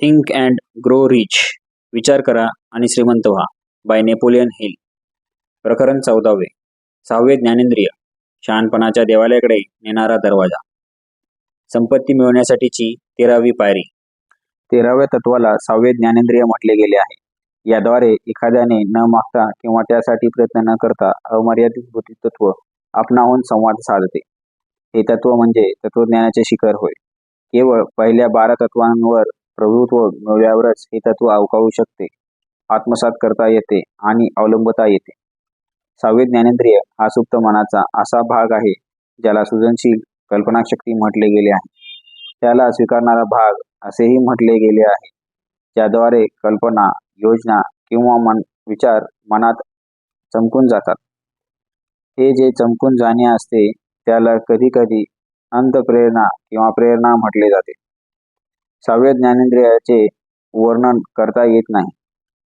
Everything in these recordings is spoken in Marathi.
थिंक अँड ग्रो रिच, विचार करा आणि श्रीमंत व्हा, बाय नेपोलियन हिल. प्रकरण 14. 6वे ज्ञानेंद्रिय, शहाणपणाच्या देवालयाकडे नेणारा दरवाजा. संपत्ती मिळवण्यासाठीची 13वी पायरी. 13व्या तत्वाला 6वे ज्ञानेंद्रिय म्हटले गेले आहे. याद्वारे एखाद्याने न मागता किंवा त्यासाठी प्रयत्न न करता अमर्यादित बुद्धितत्व आपणाहून संवाद साधते. हे तत्व म्हणजे तत्वज्ञानाचे शिखर होय. केवळ पहिल्या 12 तत्वांवर प्रभुत्व मिळवल्यावरच हे तत्व अवकाळू शकते, आत्मसात करता येते आणि अवलंबता येते. 6वे ज्ञानेंद्रिय हा सुप्त मनाचा असा भाग आहे ज्याला सृजनशील कल्पनाशक्ती म्हटले गेले आहे. त्याला स्वीकारणारा भाग असेही म्हटले गेले आहे, ज्याद्वारे कल्पना, योजना किंवा विचार मनात चमकून जातात. हे जे चमकून जाणे असते त्याला कधीकधी अंतःप्रेरणा किंवा प्रेरणा म्हटले जाते. 6व्या ज्ञानेंद्रियाचे वर्णन करता येत नाही.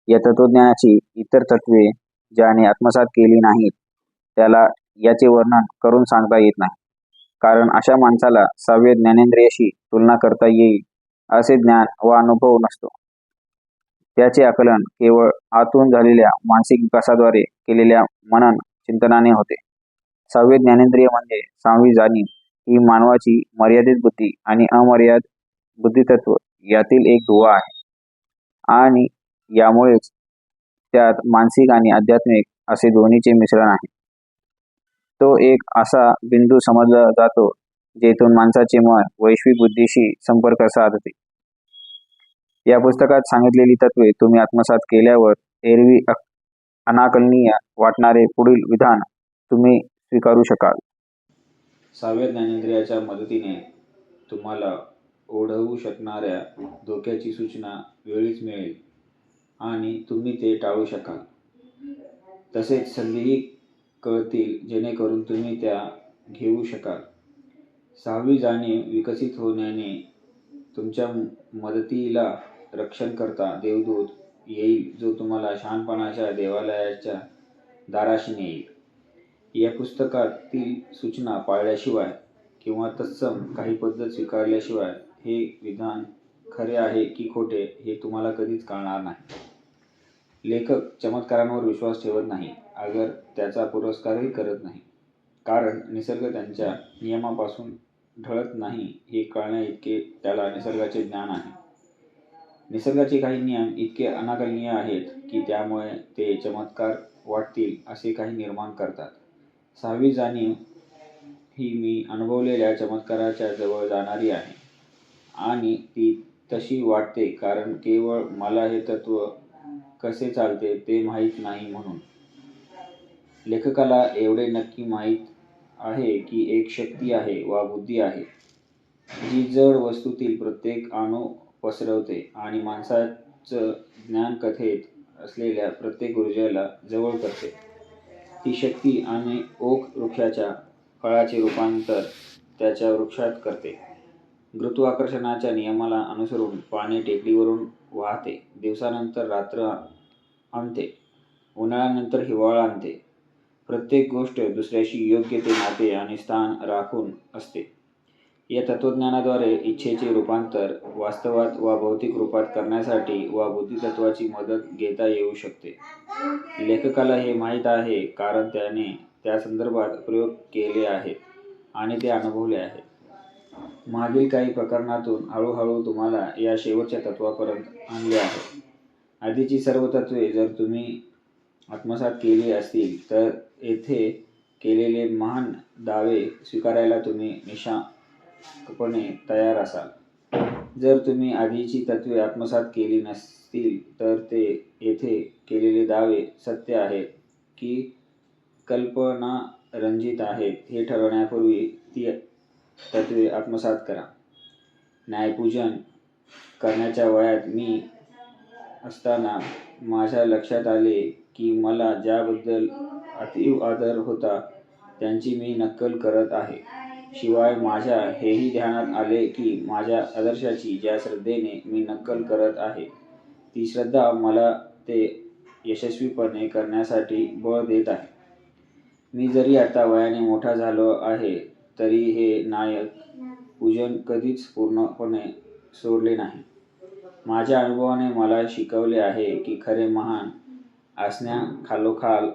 या तत्वज्ञानाची इतर तत्वे ज्याने आत्मसात केली नाहीत त्याला याचे वर्णन करून सांगता येत नाही, कारण अशा माणसाला 6व्या ज्ञानेंद्रियाशी तुलना करता येईल असे ज्ञान वा अनुभव नसतो. त्याचे आकलन केवळ आतून झालेल्या मानसिक विकासाद्वारे केलेल्या मनन चिंतनाने होते. 6वे ज्ञानेंद्रिय म्हणजे 6वी जाणीव. ही मानवाची मर्यादित बुद्धी आणि अमर्याद बुद्धितत्व यातील एक दुवा आहे, आणि यामुळेच त्यात मानसिक आणि आध्यात्मिक असे दोन्हीचे मिश्रण आहे. तो एक असा बिंदू समजला जातो जेथून माणसाचे मन वैश्विक बुद्धीशी संपर्क साधते. या पुस्तकात सांगितलेली तत्वे तुम्ही आत्मसात केल्यावर एरवी अनाकलनीय वाटणारे पुढील विधान तुम्ही स्वीकारू शकाल. 6व्या ज्ञानेंद्रियाच्या मदतीने तुम्हाला ओढवू शकणाऱ्या धोक्याची सूचना वेळीच मिळेल आणि तुम्ही ते टाळू शकाल. तसेच संधीही कळतील जेणेकरून तुम्ही त्या घेऊ शकाल. 6वी जाणीव विकसित होण्याने तुमच्या मदतीला रक्षणकर्ता देवदूत येईल, जो तुम्हाला शहाणपणाच्या देवालयाच्या दाराशी नेईल. या पुस्तकातील सूचना पाळल्याशिवाय किंवा तत्सम काही पद्धत स्वीकारल्याशिवाय हे विधान खरे आहे की खोटे हे तुम्हाला कधीच कळणार नाही. लेखक चमत्कारांवर विश्वास ठेवत नाही, अगर त्याचा पुरस्कारही करत नाही, कारण निसर्ग त्यांच्या नियमापासून ढळत नाही हे कळण्याइतके त्याला निसर्गाचे ज्ञान आहे. निसर्गाचे काही नियम इतके अनाकलनीय आहेत की त्यामुळे ते चमत्कार वाटतील असे काही निर्माण करतात. 6वी जाणीव ही मी अनुभवलेल्या चमत्काराच्या जवळ जाणारी आहे, आणि ती तशी वाटते कारण केवळ मला हे तत्व कसे चालते ते माहीत नाही म्हणून. लेखकाला एवढे नक्की माहीत आहे की एक शक्ती आहे वा बुद्धी आहे, जी जड वस्तूतील प्रत्येक अणू पसरवते आणि माणसाचं ज्ञानकथेत असलेल्या प्रत्येक ऊर्जेला जवळ करते. ती शक्ती आणि ओक वृक्षाच्या फळाचे रूपांतर त्याच्या वृक्षात करते. गुरुत्वाकर्षणाच्या नियमाला अनुसरून पाणी टेकडीवरून वाहते, दिवसानंतर रात्र आणते, उन्हाळ्यानंतर हिवाळा आणते. प्रत्येक गोष्ट दुसऱ्याशी योग्य ते नाते आणि स्थान राखून असते. या तत्वज्ञानाद्वारे इच्छेचे रूपांतर वास्तवात वा भौतिक रूपात करण्यासाठी वा बुद्धितत्वाची मदत घेता येऊ शकते. लेखकाला हे माहीत आहे कारण त्याने त्या संदर्भात प्रयोग केले आहेत आणि ते अनुभवले आहेत. मागील काही प्रकरणातून हळूहळू तुम्हाला या शेवटच्या तत्वापर्यंत आणले आहे. आधीची सर्व तत्वे जर तुम्ही आत्मसात केली असतील तर येथे केलेले महान दावे स्वीकारायला तुम्ही निःशंकपणे तयार असाल. जर तुम्ही आधीची तत्वे आत्मसात केली नसतील तर ते येथे केलेले दावे सत्य आहेत की कल्पनारंजित आहेत हे ठरवण्यापूर्वी ती तत्वे आत्मसात करा. न्यायपूजन करण्याच्या वयात मी असताना माझ्या लक्षात आले की मला ज्याबद्दल अतीव आदर होता त्यांची मी नक्कल करत आहे. शिवाय माझ्या हेही ध्यानात आले की माझ्या आदर्शाची ज्या श्रद्धेने मी नक्कल करत आहे ती श्रद्धा मला ते यशस्वीपणे करण्यासाठी बळ देत आहे. मी जरी आता वयाने मोठा झालो आहे तरी हे नायक पूजन कधीच पूर्णपणे सोडले नाही. माझ्या अनुभवाने मला शिकवले आहे की खरे महान असण्याखालोखाल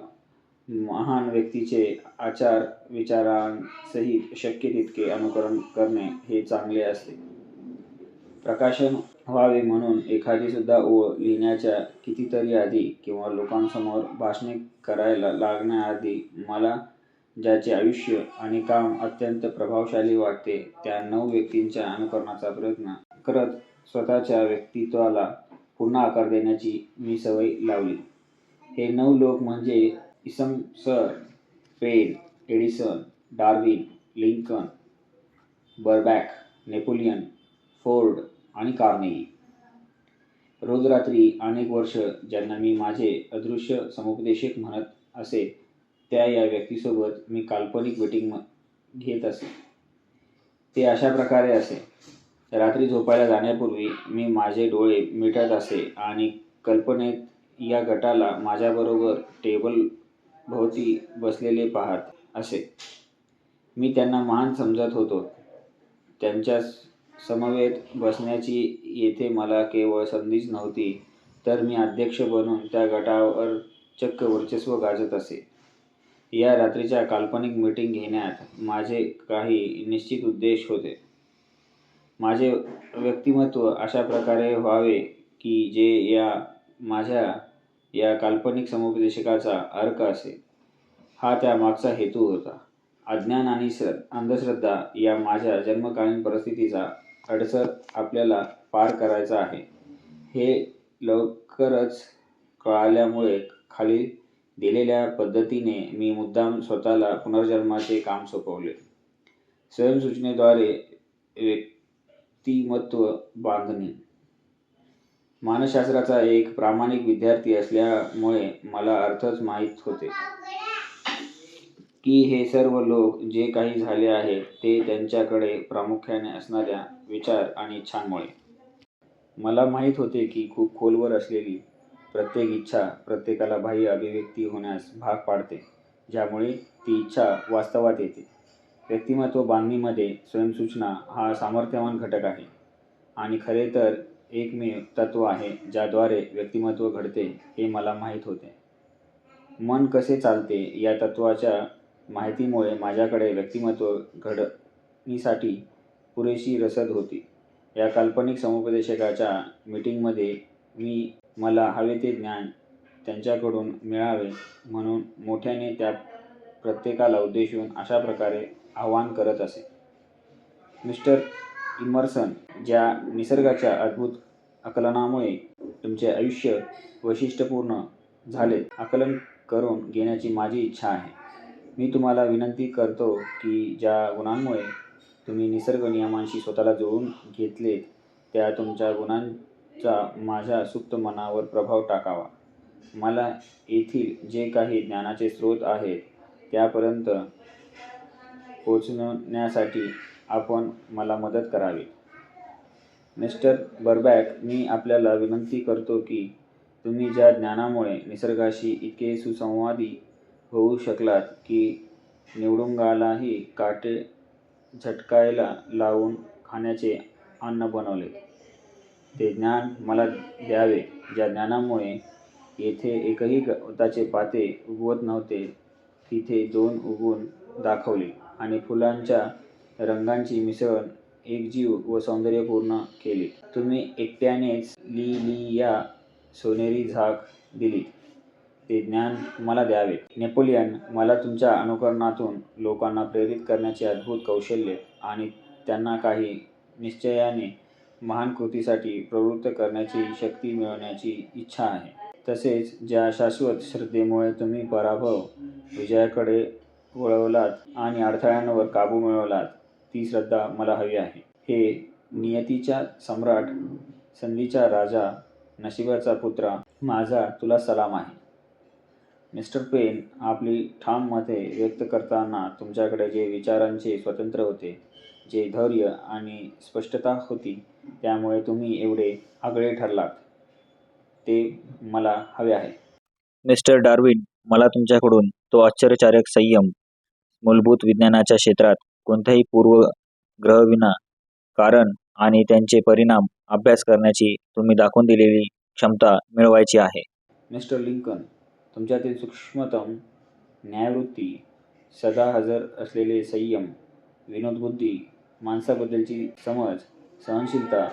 महान व्यक्तीचे आचार विचारांसहित शक्य तितके अनुकरण करणे हे चांगले असते. प्रकाशन व्हावे म्हणून एखादी सुद्धा ओळ लिहिण्याच्या कितीतरी आधी किंवा लोकांसमोर भाषणे करायला लागण्याआधी मला ज्याचे आयुष्य आणि काम अत्यंत प्रभावशाली वाटते त्या 9 व्यक्तींच्या अनुकरणाचा प्रयत्न करत स्वतःच्या व्यक्तित्वाला पुन्हा आकार देण्याची मी सवय लावली. हे 9 लोक म्हणजे इसम सर, Paine, Edison, Darwin, Lincoln, Burbank, Napoleon, Ford आणि कार्नेगी. रोज रात्री अनेक वर्ष ज्यांना मी माझे अदृश्य समुपदेशक म्हणत असे त्या या व्यक्तीसोबत मी काल्पनिक मीटिंग घेत असे. ते अशा प्रकारे असे. रात्री झोपायला जाण्यापूर्वी मी माझे डोळे मिटत असे आणि कल्पनेत या गटाला माझ्याबरोबर टेबल भोवती बसलेले पाहत असे. मी त्यांना महान समजत होतो. त्यांच्या समवेत बसण्याची येथे मला केवळ संधीच नव्हती तर मी अध्यक्ष बनून त्या गटावर चक्क वर्चस्व गाजत असे. या रात्रीच्या काल्पनिक मीटिंग घेण्यात माझे काही निश्चित उद्देश होते. माझे व्यक्तिमत्व अशा प्रकारे व्हावे की जे माझ्या या काल्पनिक समुपदेशकाचा अर्क असेल. हा त्यामागचा हेतू होता. अज्ञान आणि अंधश्रद्धा या माझ्या जन्मकालीन परिस्थितीचा अडसर आपल्याला पार करायचा आहे हे लवकरच कळाल्यामुळे खाली दिलेल्या पद्धतीने मी मुद्दाम स्वतःला पुनर्जन्माचे काम सोपवले. स्वयंसूचनेद्वारे व्यक्तिमत्व बांधणी. मानसशास्त्राचा एक प्रामाणिक विद्यार्थी असल्यामुळे मला अर्थच माहीत होते की हे सर्व लोक जे काही झाले आहे ते त्यांच्याकडे प्रामुख्याने असणाऱ्या विचार आणि इच्छांमुळे. मला माहीत होते की खूप खोलवर असलेली प्रत्येक इच्छा प्रत्येकाला बाह्य अभिव्यक्ती होण्यास भाग पाडते ज्यामुळे ती इच्छा वास्तवात येते. व्यक्तिमत्व बांधणीमध्ये स्वयंसूचना हा सामर्थ्यवान घटक आहे आणि खरे तर एकमेव तत्व आहे ज्याद्वारे व्यक्तिमत्व घडते हे मला माहीत होते. मन कसे चालते या तत्वाच्या माहितीमुळे माझ्याकडे व्यक्तिमत्व घडणीसाठी पुरेशी रसद होती. या काल्पनिक समुपदेशकाच्या मीटिंगमध्ये मी मला हवे ते ज्ञान त्यांच्याकडून मिळावे म्हणून मोठ्याने त्या प्रत्येकाला उद्देशून अशा प्रकारे आवाहन करत असे. मिस्टर इमर्सन, ज्या निसर्गाच्या अद्भुत आकलनामुळे तुमचे आयुष्य वैशिष्ट्यपूर्ण झाले आकलन करून घेण्याची माझी इच्छा आहे. मी तुम्हाला विनंती करतो की ज्या गुणांमुळे तुम्ही निसर्ग नियमांशी स्वतःला जुळवून घेतलेत त्या तुमच्या गुणांचा माझ्या सुप्त मनावर प्रभाव टाकावा. मला येथील जे काही ज्ञानाचे स्रोत आहेत त्यापर्यंत पोचण्यासाठी आपण मला मदत करावी. मिस्टर बर्बॅक, मी आपल्याला विनंती करतो की तुम्ही ज्या ज्ञानामुळे निसर्गाशी इतके सुसंवादी होऊ शकलात की निवडुंगालाही काटे झटकायला लावून खाण्याचे अन्न बनवले ते ज्ञान मला द्यावे. ज्या ज्ञानामुळे येथे एकही गवताचे पाते उगवत नव्हते तिथे 2 उगवून दाखवले आणि फुलांच्या रंगांची मिसळण एकजीव व सौंदर्यपूर्ण केली. तुम्ही एकट्यानेच लिलिया सोनेरी झाक दिलीत ते ज्ञान मला द्यावे. नेपोलियन, मला तुमच्या अनुकरणातून लोकांना प्रेरित करण्याचे अद्भुत कौशल्य आणि त्यांना काही निश्चयाने महान कृतीसाठी प्रवृत्त करण्याची शक्ती मिळवण्याची इच्छा आहे. तसेच ज्या शाश्वत श्रद्धेमुळे तुम्ही पराभव विजयाकडे वळवलात आणि अडथळ्यांवर काबू मिळवलात ती श्रद्धा मला हवी आहे. हे नियतीचा सम्राट, संधीचा राजा, नशिबाचा पुत्रा, माझा तुला सलाम आहे. मिस्टर पेन, आपली ठाम मते व्यक्त करताना तुमच्याकडे जे विचारांचे स्वातंत्र्य होते, जे धैर्य आणि स्पष्टता होती त्यामुळे तुम्ही एवढे आगळे ठरलात ते मला हवे आहे. मिस्टर डार्विन, मला तुमच्याकडून तो आश्चर्यकारक संयम, मूलभूत विज्ञानाच्या क्षेत्रात कोणत्याही पूर्वग्रहविना कारण आणि त्यांचे परिणाम अभ्यास करण्याची तुम्ही दाखवून दिलेली क्षमता मिळवायची आहे. मिस्टर लिंकन, तुमच्यातील सूक्ष्मतम न्यायवृत्ती, सदा हजर असलेले संयम, विनोदबुद्धी, माणसाबद्दलची समज, सहनशीलता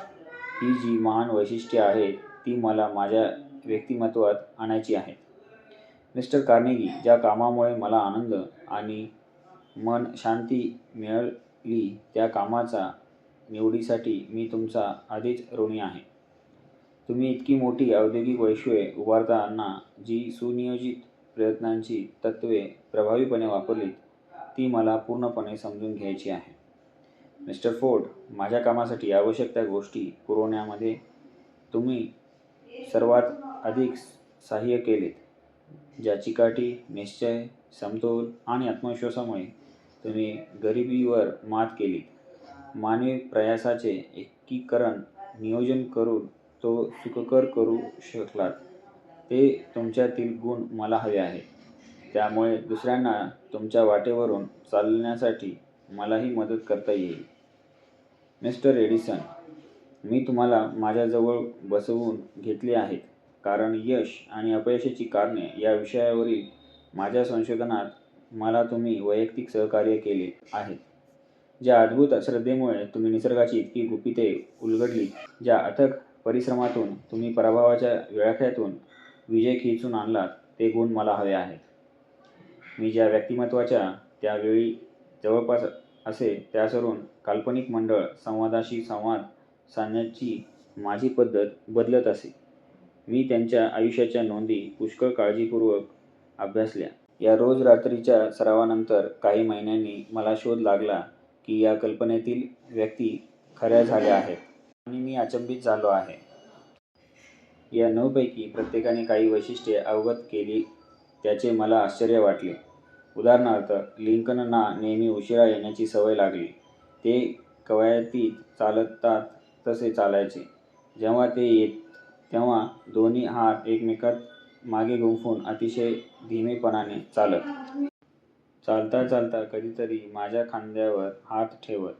ही जी महान वैशिष्ट्ये आहेत ती मला माझ्या व्यक्तिमत्वात आणायची आहेत. मिस्टर कार्नेगी, ज्या कामामुळे मला आनंद आणि मन शांती मिळाली त्या कामाच्या निवडीसाठी मी तुमचा आधीच ऋणी आहे. तुम्ही इतकी मोठी औद्योगिक वैश्वे उभारताना जी सुनियोजित प्रयत्नांची तत्त्वे प्रभावीपणे वापरलीत ती मला पूर्णपणे समजून घ्यायची आहे. मिस्टर फोर्ड, माझ्या कामासाठी आवश्यक त्या गोष्टी पुरवण्यामध्ये तुम्ही सर्वात अधिक सहाय्य केलेत. ज्या चिकाटी, निश्चय, समतोल आणि आत्मविश्वासामुळे तुम्ही गरिबीवर मात केलीत, मानवी प्रयासाचे एकीकरण नियोजन करून तो सुखकर करू शकलात, ते तुमच्यातील गुण मला हवे आहेत. त्यामुळे दुसऱ्यांना तुमच्या वाटेवरून चालण्यासाठी मलाही मदत करता येईल. मिस्टर एडिसन, मी तुम्हाला माझ्याजवळ बसवून घेतले आहेत कारण यश आणि अपयशाची कारणे या विषयावरील माझ्या संशोधनात मला तुम्ही वैयक्तिक सहकार्य केले आहेत. ज्या अद्भुत श्रद्धेमुळे तुम्ही निसर्गाची इतकी गुपिते उलगडली, ज्या अथक परिश्रमातून तुम्ही पराभवाच्या विळख्यातून विजय खेचून आणलात, ते गुण मला हवे आहेत. मी ज्या व्यक्तिमत्वाच्या त्यावेळी जवळपास असे त्यासरून काल्पनिक मंडळ संवादाशी संवाद साधण्याची माझी पद्धत बदलत असे. मी त्यांच्या आयुष्याच्या नोंदी पुष्कळ काळजीपूर्वक अभ्यासल्या. या रोज रात्रीच्या सरावानंतर काही महिन्यांनी मला शोध लागला की या कल्पनेतील व्यक्ती खऱ्या झाल्या आहेत आणि मी अचंबित झालो आहे. या 9 पैकी प्रत्येकाने काही वैशिष्ट्ये अवगत केली त्याचे मला आश्चर्य वाटले. उदाहरणार्थ, लिंकनना नेहमी उशिरा येण्याची सवय लागली. ते कवायतीत चालतात तसे चालायचे. जेव्हा ते येत तेव्हा दोन्ही हात एकमेकात मागे गुंफून अतिशय धीमेपणाने चालत. चालता चालता कधीतरी माझ्या खांद्यावर हात ठेवत.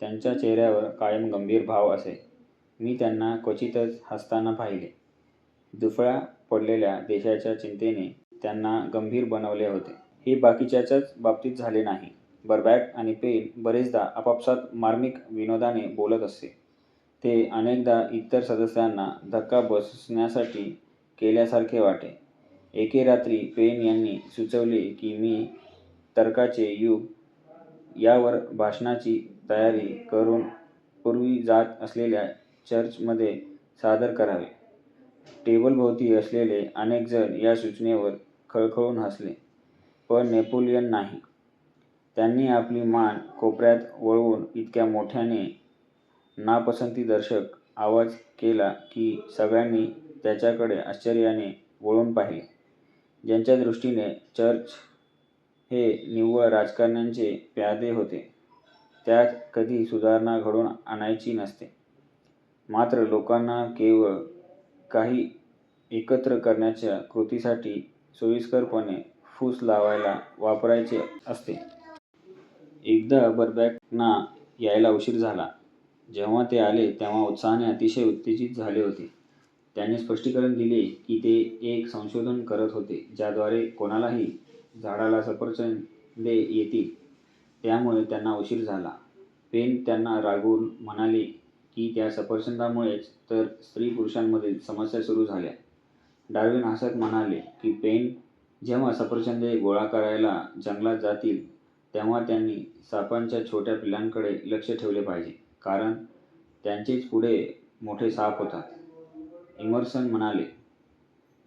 त्यांच्या चेहऱ्यावर कायम गंभीर भाव असे. मी त्यांना क्वचितच हसताना पाहिले. दुफळ्या पडलेल्या देशाच्या चिंतेने त्यांना गंभीर बनवले होते. हे बाकीच्याच बाबतीत झाले नाही. बर्बॅक आणि पेन बरेचदा आपापसात मार्मिक विनोदाने बोलत असे. ते अनेकदा इतर सदस्यांना धक्का बसण्यासाठी केल्यासारखे वाटे. एके रात्री पेन यांनी सुचवले की मी तर्काचे युग यावर भाषणाची तयारी करून पूर्वी जात असलेल्या चर्चमध्ये सादर करावे. टेबलभोवती असलेले अनेक जण या सूचनेवर खळखळून हसले, पण नेपोलियन नाही. त्यांनी आपली मान कोपऱ्यात वळवून इतक्या मोठ्याने नापसंतीदर्शक आवाज केला की सगळ्यांनी त्याच्याकडे आश्चर्याने वळून पाहिले. ज्यांच्या दृष्टीने चर्च हे निव्वळ राजकारण्यांचे प्यादे होते, त्यात कधी सुधारणा घडवून आणायची नसते, मात्र लोकांना केवळ काही एकत्र करण्याच्या कृतीसाठी सोयीस्करपणे फूस लावायला वापरायचे असते. एकदा बर्बॅकना यायला उशीर झाला. जेव्हा ते आले तेव्हा उत्साहाने अतिशय उत्तेजित झाले होते. त्यांनी स्पष्टीकरण दिले की ते एक संशोधन करत होते ज्याद्वारे कोणालाही झाडाला सफरचंदे येतील, त्यामुळे त्यांना उशीर झाला. पेन त्यांना रागवून म्हणाले की त्या सफरचंदामुळेच तर स्त्री-पुरुषांमधील समस्या सुरू झाल्या. डार्विन हसत म्हणाले की पेन जेव्हा सफरचंदे गोळा करायला जंगलात जातील तेव्हा त्यांनी सापांच्या छोट्या पिल्लांकडे लक्ष ठेवले पाहिजे, कारण त्यांचेच पुढे मोठे साप होतात. इमर्सन म्हणाले,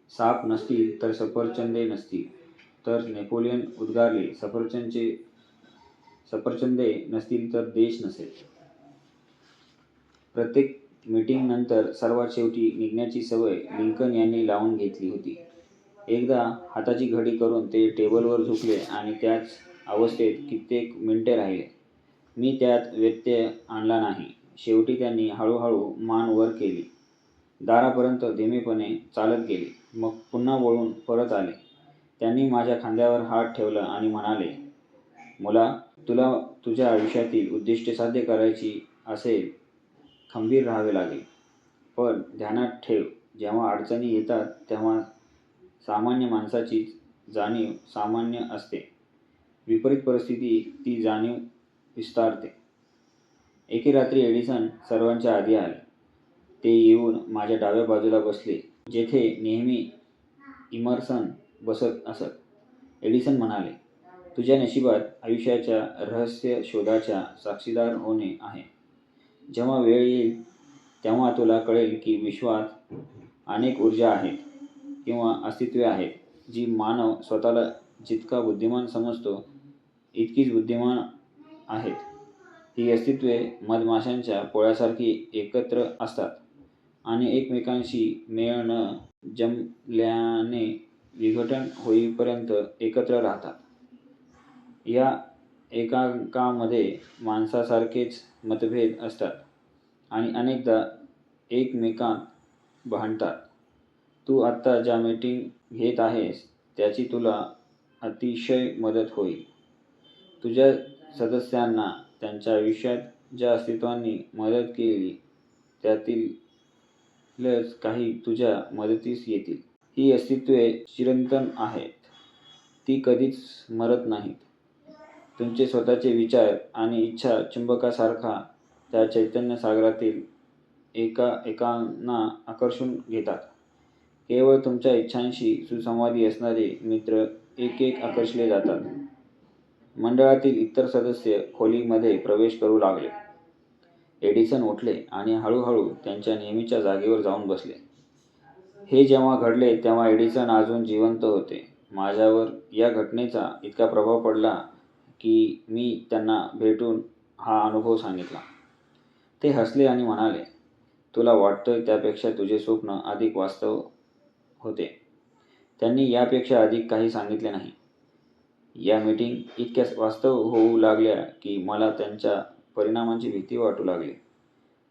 साप नसतील तर सफरचंदे नसतील. तर नेपोलियन उद्गारले, सफरचंदे नसतील तर देश नसेल. प्रत्येक मीटिंगनंतर सर्वात शेवटी निघण्याची सवय लिंकन यांनी लावून घेतली होती. एकदा हाताची घडी करून ते टेबलवर झुकले आणि त्याच अवस्थेत कित्येक मिनिटे राहिले. मी त्यात व्यत्यय आणला नाही. शेवटी त्यांनी हळूहळू मान वर केली. दारापर्यंत धीमेपणे चालत गेले. मग पुन्हा वळून परत आले. त्यांनी माझ्या खांद्यावर हात ठेवला आणि म्हणाले, मुला, तुला तुझ्या आयुष्यातील उद्दिष्टे साध्य करायची असेल, खंबीर राहावे लागेल. पण ध्यानात ठेव, जेव्हा अडचणी येतात तेव्हा सामान्य माणसाची जाणीव सामान्य असते. विपरीत परिस्थिती ती जाणीव विस्तारते. एके रात्री एडिसन सर्वांच्या आधी आले. ते येऊन माझ्या डाव्या बाजूला बसले, जेथे नेहमी इमर्सन बसत असत. एडिसन म्हणाले, तुझ्या नशिबात आयुष्याच्या रहस्य शोधाच्या साक्षीदार होणे आहे. जेव्हा वेळ येईल तेव्हा तुला कळेल की विश्वात अनेक ऊर्जा आहेत किंवा अस्तित्वे आहेत, जी मानव स्वतःला जितका बुद्धिमान समजतो इतकीच बुद्धिमान आहेत. ही अस्तित्वे मधमाशांच्या पोळ्यासारखी एकत्र असतात आणि एकमेकांशी मेळ न जमल्याने विघटन होईपर्यंत एकत्र राहतात. या एकांकामध्ये माणसासारखेच मतभेद असतात आणि अनेकदा एकमेकांत भांडतात. तू आत्ता ज्या मीटिंग घेत आहेस त्याची तुला अतिशय मदत होईल. तुझ्या सदस्यांना त्यांच्या आयुष्यात ज्या अस्तित्वांनी मदत केली त्यातीलच काही तुझ्या मदतीस येतील. ही अस्तित्वे चिरंतन आहेत. ती कधीच मरत नाहीत. तुमचे स्वतःचे विचार आणि इच्छा चुंबकासारखा त्या चैतन्य सागरातील एकांना आकर्षून घेतात. केवळ तुमच्या इच्छांशी सुसंवादी असणारे मित्र एक आकर्षले जातात. मंडळातील इतर सदस्य खोलीमध्ये प्रवेश करू लागले. एडिसन उठले आणि हळूहळू त्यांच्या नेहमीच्या जागेवर जाऊन बसले. हे जेव्हा घडले तेव्हा एडिसन अजून जिवंत होते. माझ्यावर या घटनेचा इतका प्रभाव पडला की मी त्यांना भेटून हा अनुभव सांगितला. ते हसले आणि म्हणाले, तुला वाटतंय त्यापेक्षा तुझे स्वप्न अधिक वास्तव होते. त्यांनी यापेक्षा अधिक काही सांगितले नाही. या मीटिंग इतक्या वास्तव होऊ लागल्या की मला त्यांच्या परिणामांची भीती वाटू लागली.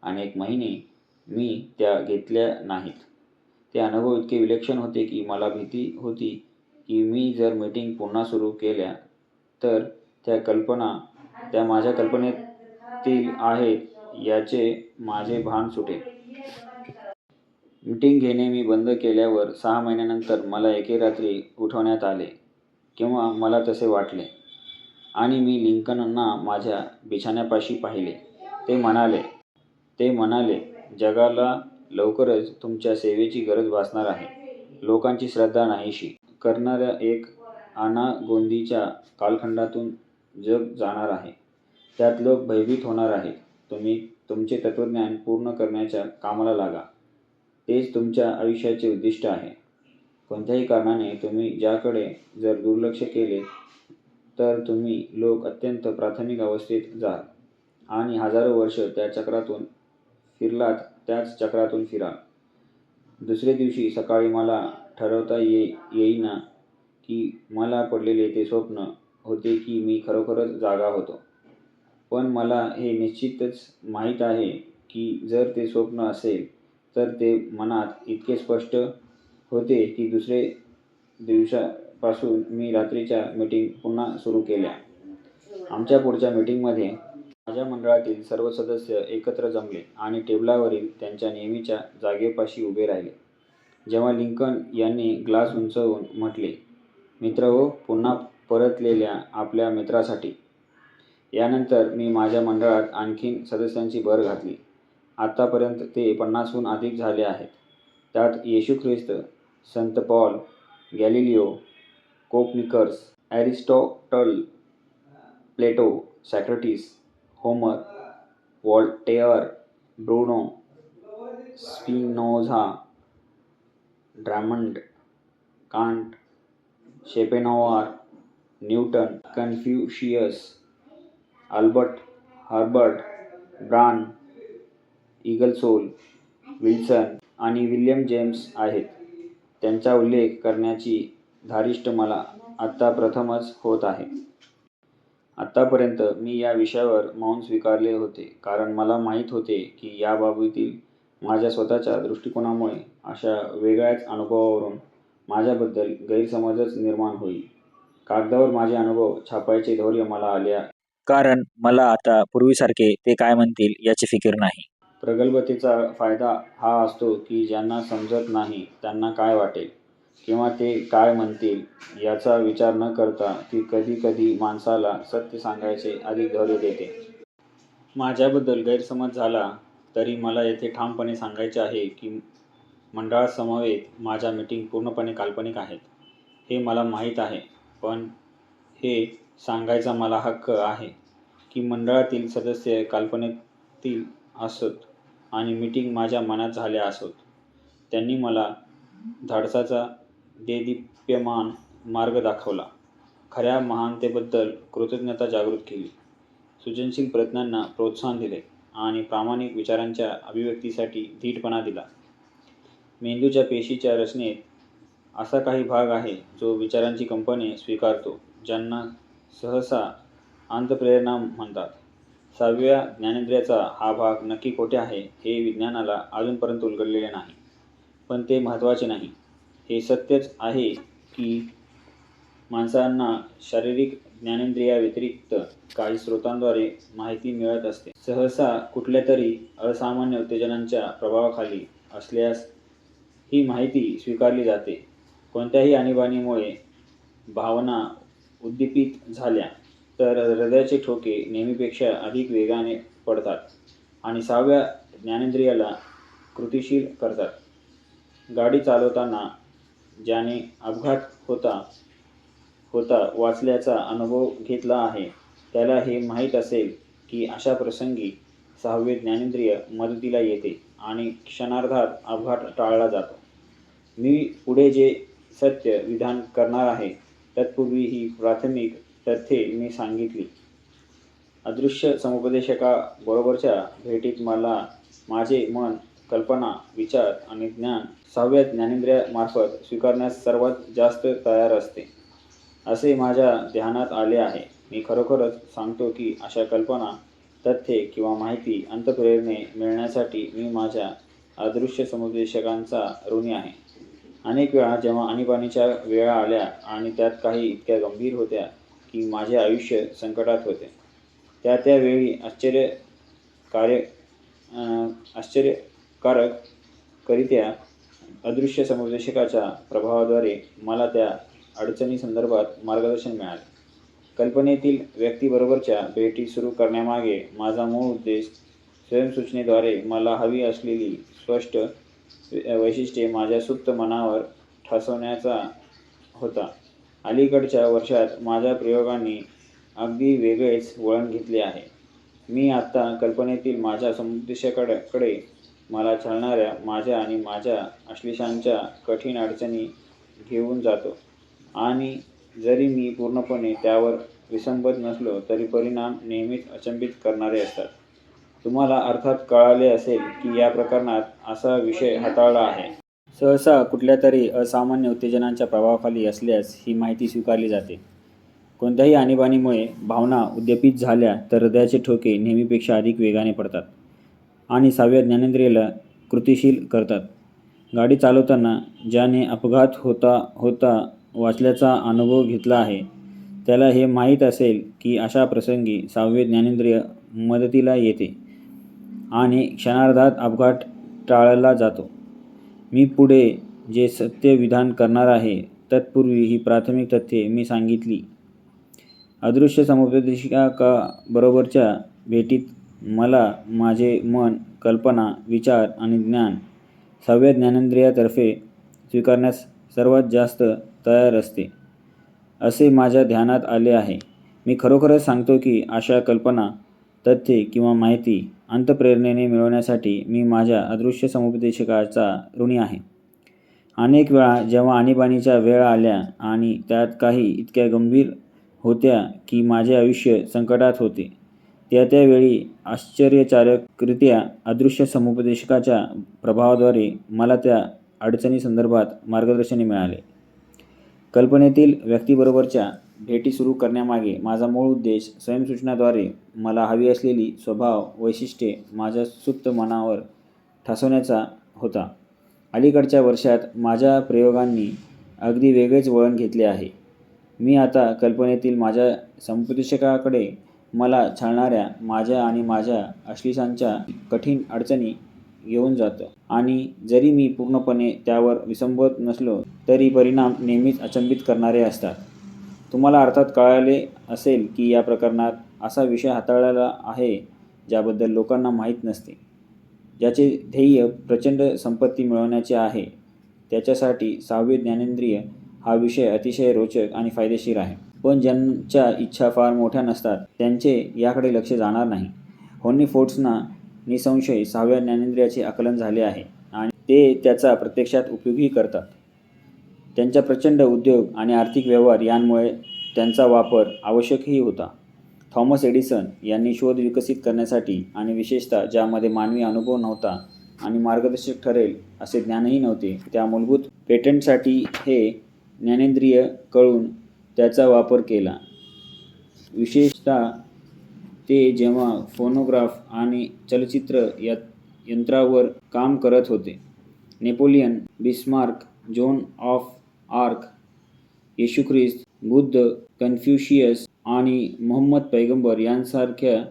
अनेक महिने मी त्या घेतल्या नाहीत. ते अनुभव इतके विलक्षण होते की मला भीती होती की मी जर मीटिंग पुन्हा सुरू केल्या तर त्या माझ्या कल्पनेतील आहेत याचे माझे भान सुटेल. मीटिंग घेणे मी बंद केल्यावर 6 महिन्यानंतर मला एके रात्री उठवण्यात आले, किंवा मला तसे वाटले, आणि मी लिंकनना माझ्या बिछाण्यापाशी पाहिले. ते म्हणाले, जगाला लवकरच तुमच्या सेवेची गरज भासणार आहे. लोकांची श्रद्धा नाहीशी करणाऱ्या एक अनागोंदीच्या कालखंडातून जग जाणार आहे. त्यात लोक भयभीत होणार आहेत. तुम्ही तुमचे तत्त्वज्ञान पूर्ण करण्याच्या कामाला लागा. तेच तुमच्या आयुष्याचे उद्दिष्ट आहे. कोणत्याही कारणाने तुम्ही ज्याकडे जर दुर्लक्ष केले तर तुम्ही लोक अत्यंत प्राथमिक अवस्थेत जाल आणि हजारो वर्ष त्याच चक्रातून फिराल. दुसरे दिवशी सकाळी मला ठरवता येईना की मला पडलेले ते स्वप्न होते की मी खरोखरच जागा होतो. पण मला हे निश्चितच माहीत आहे की जर ते स्वप्न असेल तर ते मनात इतके स्पष्ट होते की दुसरे दिवसापासून मी रात्रीच्या मीटिंग पुन्हा सुरू केल्या. आमच्या पुढच्या मीटिंगमध्ये माझ्या मंडळातील सर्व सदस्य एकत्र जमले आणि टेबलावरील त्यांच्या नेहमीच्या जागेपाशी उभे राहिले. जेव्हा लिंकन यांनी ग्लास उंचावून म्हटले, मित्रहो, पुन्हा परतलेल्या आपल्या मित्रासाठी. यानंतर मी माझ्या मंडळात आणखीन सदस्यांची भर घातली. आत्तापर्यंत ते 50हून अधिक झाले आहेत. त्यात येशू ख्रिस्त, संत Paul, Galileo, Copernicus, Aristotle, Plato, Socrates, Homer, Voltaire, Bruno, Spinoza, Drummond, Kant, Schopenhauer, Newton, Confucius, Albert Herbert, ब्रान, इगलसोल, विल्सन आणि विल्यम जेम्स आहेत. त्यांचा उल्लेख करण्याची धारिष्ट मला आत्ता प्रथमच होत आहे. आत्तापर्यंत मी या विषयावर मौन स्वीकारले होते, कारण मला माहीत होते की याबाबतीत माझ्या स्वतःच्या दृष्टिकोनामुळे अशा वेगळ्याच अनुभवावरून माझ्याबद्दल गैरसमजच निर्माण होईल. कागदावर माझे अनुभव छापायचे धैर्य मला आले, कारण मला आता पूर्वीसारखे ते काय म्हणतील याची फिकीर नाही. प्रगल्भतेचा फायदा हा असतो की ज्यांना समजत नाही त्यांना काय वाटेल किंवा ते काय म्हणतील याचा विचार न करता ती कधीकधी माणसाला सत्य सांगायचे अधिक धैर्य देते. माझ्याबद्दल गैरसमज झाला तरी मला येथे ठामपणे सांगायचे आहे की मंडळासमवेत माझ्या मीटिंग पूर्णपणे काल्पनिक आहेत. हे मला माहीत आहे, पण हे सांगायचा मला हक्क आहे की मंडळातील सदस्य कल्पनेतील असोत आणि मीटिंग माझ्या मनात झाल्या असोत. त्यांनी मला धाडसाचा देदीप्यमान मार्ग दाखवला, खऱ्या महानतेबद्दल कृतज्ञता जागृत केली, सृजनशील प्रयत्नांना प्रोत्साहन दिले आणि प्रामाणिक विचारांच्या अभिव्यक्तीसाठी धीटपणा दिला. मेंदूच्या पेशीच्या रचनेत असा काही भाग आहे जो विचारांची कंपने स्वीकारतो, ज्यांना सहसा अंतःप्रेरणा म्हणतात. 6व्या ज्ञानेंद्रियाचा हा भाग नक्की कोठे आहे हे विज्ञानाला अजूनपर्यंत उलगडलेले नाही, पण ते महत्त्वाचे नाही. हे सत्यच आहे की माणसांना शारीरिक ज्ञानेंद्रियाव्यतिरिक्त काही स्रोतांद्वारे माहिती मिळत असते, सहसा कुठल्यातरी असामान्य उत्तेजनांच्या प्रभावाखाली असल्यास ही माहिती स्वीकारली जाते. कोणत्याही आणीबाणीमुळे भावना उद्दीपित झाल्या तर हृदयाचे ठोके नेहमीपेक्षा अधिक वेगाने पडतात आणि 6व्या ज्ञानेंद्रियाला कृतिशील करतात. गाडी चालवताना ज्याने अपघात होता वाचल्याचा अनुभव घेतला आहे, त्याला हे माहीत असेल की अशा प्रसंगी 6वे ज्ञानेंद्रिय मदतीला येते आणि क्षणार्धात अपघात टाळला जातो. मी पुढे जे सत्य विधान करणार आहे तत्पूर्वी ही प्राथमिक तथ्ये मी सांगितली. अदृश्य समुपदेशकाबरोबरच्या भेटीत मला माझे मन, कल्पना, विचार आणि ज्ञान 6व्या ज्ञानेंद्रियामार्फत स्वीकारण्यास सर्वात जास्त तयार असते, असे माझ्या ध्यानात आले आहे. मी खरोखरच सांगतो की अशा कल्पना, तथ्ये किंवा माहिती अंतःप्रेरणे मिळण्यासाठी मी माझ्या अदृश्य समुपदेशकांचा ऋणी आहे. अनेक वेळा जेव्हा आणीबाणीच्या वेळा आल्या आणि त्यात काही इतक्या गंभीर होत्या की माझे आयुष्य संकटात होते, त्या वेळी आश्चर्यकारकरित्या अदृश्य समुपदेशकाच्या प्रभावाद्वारे मला त्या अडचणीसंदर्भात मार्गदर्शन मिळाले. कल्पनेतील व्यक्तीबरोबरच्या भेटी सुरू करण्यामागे माझा मूळ उद्देश स्वयंसूचनेद्वारे मला हवी असलेली स्पष्ट वैशिष्ट्ये माझ्या सुप्त मनावर ठसवण्याचा होता. अलीकडच्या वर्षात माझ्या प्रयोगांनी अगदी वेगळेच वळण घेतले आहे. मी आत्ता कल्पनेतील माझ्या समुपदेशकाकडे मला छळणाऱ्या माझ्या आणि माझ्या अश्लेषांच्या कठीण अडचणी घेऊन जातो आणि जरी मी पूर्णपणे त्यावर विसंबद्ध नसलो तरी परिणाम नेहमीच अचंबित करणारे असतात. तुम्हाला अर्थात कळाले असेल की या प्रकरणात असा विषय हाताळला आहे. सहसा कुठल्यातरी असामान्य उत्तेजनांच्या प्रभावाखाली असल्यास ही माहिती स्वीकारली जाते. कोणत्याही आणीबाणीमुळे भावना उद्दीपित झाल्या तर हृदयाचे ठोके नेहमीपेक्षा अधिक वेगाने पडतात आणि 6व्या ज्ञानेंद्रियाला कृतिशील करतात. गाडी चालवताना ज्याने अपघात होता वाचल्याचा अनुभव घेतला आहे, त्याला हे माहीत असेल की अशा प्रसंगी 6वे ज्ञानेंद्रिय मदतीला येते आणि क्षणार्धात अपघात टाळला जातो. मी पुढे जे सत्य विधान करणार आहे तत्पूर्वी ही प्राथमिक तथ्ये मी सांगितली. अदृश्य समुपदेशकाबरोबरच्या भेटीत मला माझे मन, कल्पना, विचार आणि ज्ञान 6व्या ज्ञानेंद्रियातर्फे स्वीकारण्यास सर्वात जास्त तयार असते, असे माझ्या ध्यानात आले आहे. मी खरोखरच सांगतो की अशा कल्पना, तथ्ये किंवा माहिती अंतःप्रेरणेने मिळवण्यासाठी मी माझ्या अदृश्य समुपदेशकाचा ऋणी आहे. अनेक वेळा जेव्हा आणीबाणीच्या वेळा आल्या आणि त्यात काही इतक्या गंभीर होत्या की माझे आयुष्य संकटात होते, त्या वेळी आश्चर्यकारकरित्या अदृश्य समुपदेशकाच्या प्रभावाद्वारे मला त्या अडचणीसंदर्भात मार्गदर्शन मिळाले. कल्पनेतील व्यक्तीबरोबरच्या भेटी सुरू करण्यामागे माझा मूळ उद्देश स्वयंसूचनाद्वारे मला हवी असलेली स्वभाव वैशिष्ट्ये माझ्या सुप्त मनावर ठसवण्याचा होता. अलीकडच्या वर्षात माझ्या प्रयोगांनी अगदी वेगळेच वळण घेतले आहे. मी आता कल्पनेतील माझ्या समुपदेशकाकडे मला छळणाऱ्या माझ्या आणि माझ्या अश्लीलांच्या कठीण अडचणी घेऊन जातं आणि जरी मी पूर्णपणे त्यावर विसंबूत नसलो तरी परिणाम नेहमीच अचंबित करणारे असतात. तुम्हाला अर्थात कळाले असेल की या प्रकरणात असा विषय हाताळलेला आहे ज्याबद्दल लोकांना माहीत नसते. ज्याचे ध्येय प्रचंड संपत्ती मिळवण्याचे आहे. त्याच्यासाठी 6वे ज्ञानेंद्रिय हा विषय अतिशय रोचक आणि फायदेशीर आहे. पण ज्यांच्या इच्छा फार मोठ्या नसतात त्यांचे याकडे लक्ष जाणार नाही. हेन्री फोर्डना निसंशय 6व्या ज्ञानेंद्रियाचे आकलन झाले आहे आणि ते त्याचा प्रत्यक्षात उपयोगही करतात. त्यांचा प्रचंड उद्योग आणि आर्थिक व्यवहार यांमुळे त्यांचा वापर आवश्यकही होता. थॉमस एडिसन यांनी शोध विकसित करण्यासाठी आणि विशेषतः ज्यामध्ये मानवी अनुभव नव्हता आणि मार्गदर्शक ठरेल असे ज्ञानही नव्हते त्या मूलभूत पेटंटसाठी हे ज्ञानेंद्रिय कळून त्याचा वापर केला. विशेषतः ते जेव्हा फोनोग्राफ आणि चलचित्र यंत्रावर काम करत होते. Napoleon, Bismarck, Joan of Arc, येशू ख्रिस्त, बुद्ध, कन्फ्युशियस आणि मोहम्मद पैगंबर यांसारख्या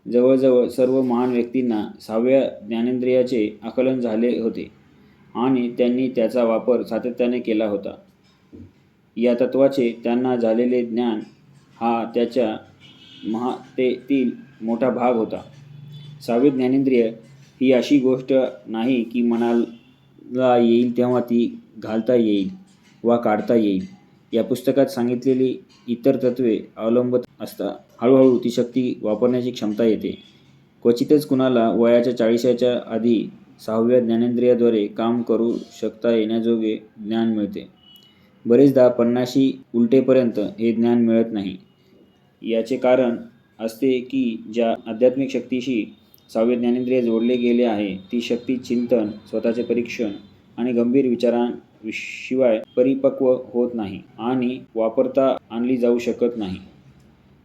जवळजवळ सर्व महान व्यक्तींना 6व्या ज्ञानेंद्रियाचे आकलन झाले होते आणि त्यांनी त्याचा वापर सातत्याने केला होता. या तत्त्वाचे त्यांना झालेले ज्ञान हा त्याच्या महानतेतील मोठा भाग होता. 6वे ज्ञानेंद्रिय ही अशी गोष्ट नाही की मनाला येईल तेव्हा ती घालता येईल वा काढता येईल. या पुस्तकात सांगितलेली इतर तत्त्वे अवलंबत असता हळूहळू ती शक्ती वापरण्याची क्षमता येते. क्वचितच कुणाला वयाच्या 40च्या आधी 6व्या ज्ञानेंद्रियाद्वारे काम करू शकता येण्याजोगे ज्ञान मिळते. बरेचदा 50शी उलटेपर्यंत हे ज्ञान मिळत नाही. याचे कारण असते की ज्या आध्यात्मिक शक्तीशी 6वे ज्ञानेंद्रिय जोडले गेले आहे ती शक्ती चिंतन, स्वतःचे परीक्षण आणि गंभीर विचारांशिवाय परिपक्व होत नाही आणि वापरता आणली जाऊ शकत नाही.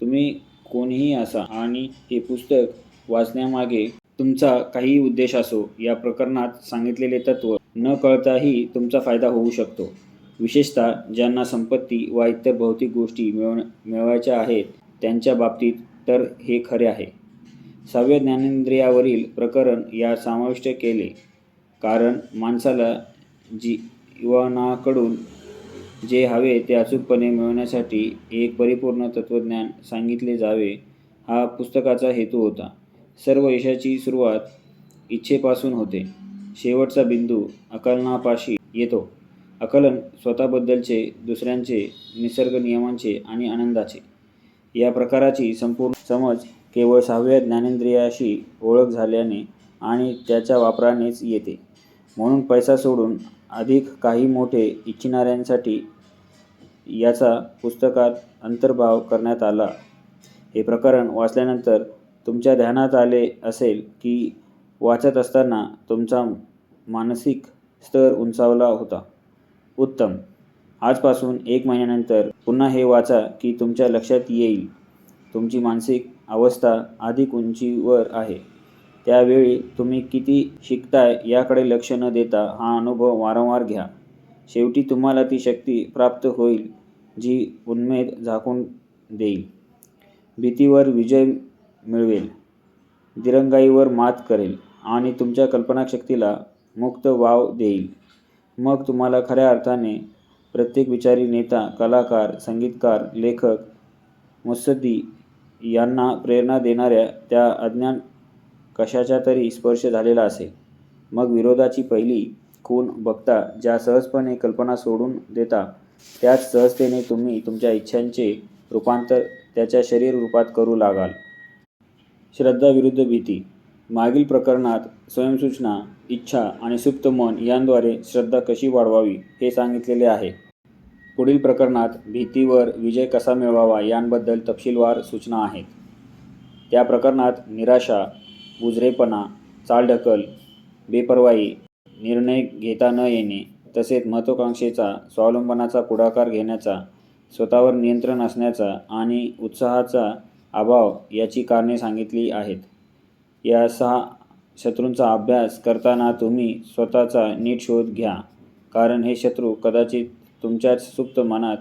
तुम्ही कोणीही असा आणि हे पुस्तक वाचण्यामागे तुमचा काहीही उद्देश असो, या प्रकरणात सांगितलेले तत्त्व न कळताही तुमचा फायदा होऊ शकतो. विशेषतः ज्यांना संपत्ती वा इतर भौतिक गोष्टी मिळवायच्या आहेत त्यांच्या बाबतीत तर हे खरे आहे. 6व्या ज्ञानेंद्रियावरील प्रकरण यात समाविष्ट केले कारण माणसाला जीवनाकडून जे हवे ते अचूकपणे मिळवण्यासाठी एक परिपूर्ण तत्त्वज्ञान सांगितले जावे हा पुस्तकाचा हेतू होता. सर्व यशाची सुरुवात इच्छेपासून होते. शेवटचा बिंदू आकलनापाशी येतो. आकलन स्वतःबद्दलचे, दुसऱ्यांचे, निसर्ग नियमांचे आणि आनंदाचे. या प्रकाराची संपूर्ण समज केवळ 6व्या ज्ञानेंद्रियाशी ओळख झाल्याने आणि त्याच्या वापरानेच येते. म्हणून पैसा सोडून अधिक काही मोठे इच्छिणाऱ्यांसाठी याचा पुस्तकात अंतर्भाव करण्यात आला. हे प्रकरण वाचल्यानंतर तुमच्या ध्यानात आले असेल की वाचत असताना तुमचा मानसिक स्तर उंचावला होता. उत्तम. आजपासून 1 महिन्यानंतर पुन्हा हे वाचा की तुमच्या लक्षात येईल तुमची मानसिक अवस्था अधिक उंचीवर आहे. त्यावेळी तुम्ही किती शिकताय याकडे लक्ष न देता हा अनुभव वारंवार घ्या. शेवटी तुम्हाला ती शक्ती प्राप्त होईल जी उन्मेद झाकून देईल, भीतीवर विजय मिळवेल, दिरंगाईवर मात करेल आणि तुमच्या कल्पनाशक्तीला मुक्त वाव देईल. मग तुम्हाला खऱ्या अर्थाने प्रत्येक विचारी नेता, कलाकार, संगीतकार, लेखक, मुत्सद्दी यांना प्रेरणा देणाऱ्या त्या अज्ञात कशाचा तरी स्पर्श झालेला असेल. मग विरोधाची पहिली खूण बघता ज्या सहजपणे कल्पना सोडून देता त्याच सहजतेने तुम्ही तुमच्या इच्छांचे रूपांतर त्याच्या शरीर रूपात करू लागाल. श्रद्धा विरुद्ध भीती. मागील प्रकरणात स्वयंसूचना, इच्छा आणि सुप्त मन यांद्वारे श्रद्धा कशी वाढवावी हे सांगितलेले आहे. पुढील प्रकरणात भीतीवर विजय कसा मिळवावा यांबद्दल तपशीलवार सूचना आहेत. त्या प्रकरणात निराशा, बुजरेपणा, चालढकल, बेपर्वाई, निर्णय घेता न येणे तसेच महत्त्वाकांक्षेचा, स्वावलंबनाचा पुढाकार घेण्याचा, स्वतःवर नियंत्रण असण्याचा आणि उत्साहाचा अभाव याची कारणे सांगितली आहेत. या 6 शत्रूंचा अभ्यास करताना तुम्ही स्वतःचा नीट शोध घ्या कारण हे शत्रू कदाचित तुमच्याच सुप्त मनात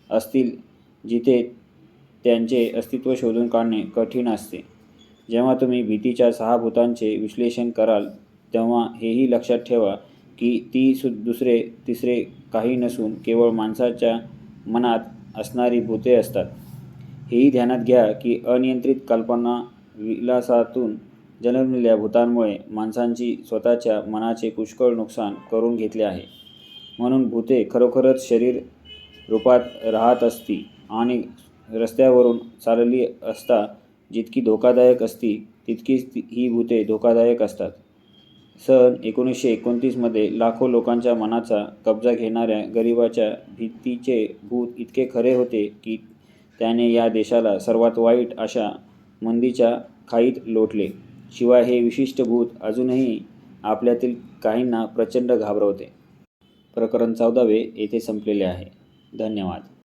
असतील जिथे त्यांचे अस्तित्व शोधून काढणे कठीण असते. जेव्हा तुम्ही भीतीच्या 6 भूतांचे विश्लेषण कराल तेव्हा हेही लक्षात ठेवा की ती तिसरे काही नसून केवळ माणसाच्या मनात असणारी भूते असतात. हेही ध्यानात घ्या की अनियंत्रित कल्पना विलासातून जन्मलेल्या भूतांमुळे माणसांची स्वतःच्या मनाचे पुष्कळ नुकसान करून घेतले आहे. म्हणून भूते खरोखरच शरीर रूपात राहत असती आणि रस्त्यावरून चालली असता जितकी धोकादायक असती तितकीच ही भूते धोकादायक असतात. सन 1929मध्ये लाखो लोकांच्या मनाचा कब्जा घेणाऱ्या गरिबाच्या भीतीचे भूत इतके खरे होते की त्याने या देशाला सर्वात वाईट अशा मंदीच्या खाईत लोटले. शिवाय हे विशिष्ट भूत अजूनही आपल्यातील काहींना प्रचंड घाबरवते. प्रकरण 14 येथे संपलेले आहे. धन्यवाद.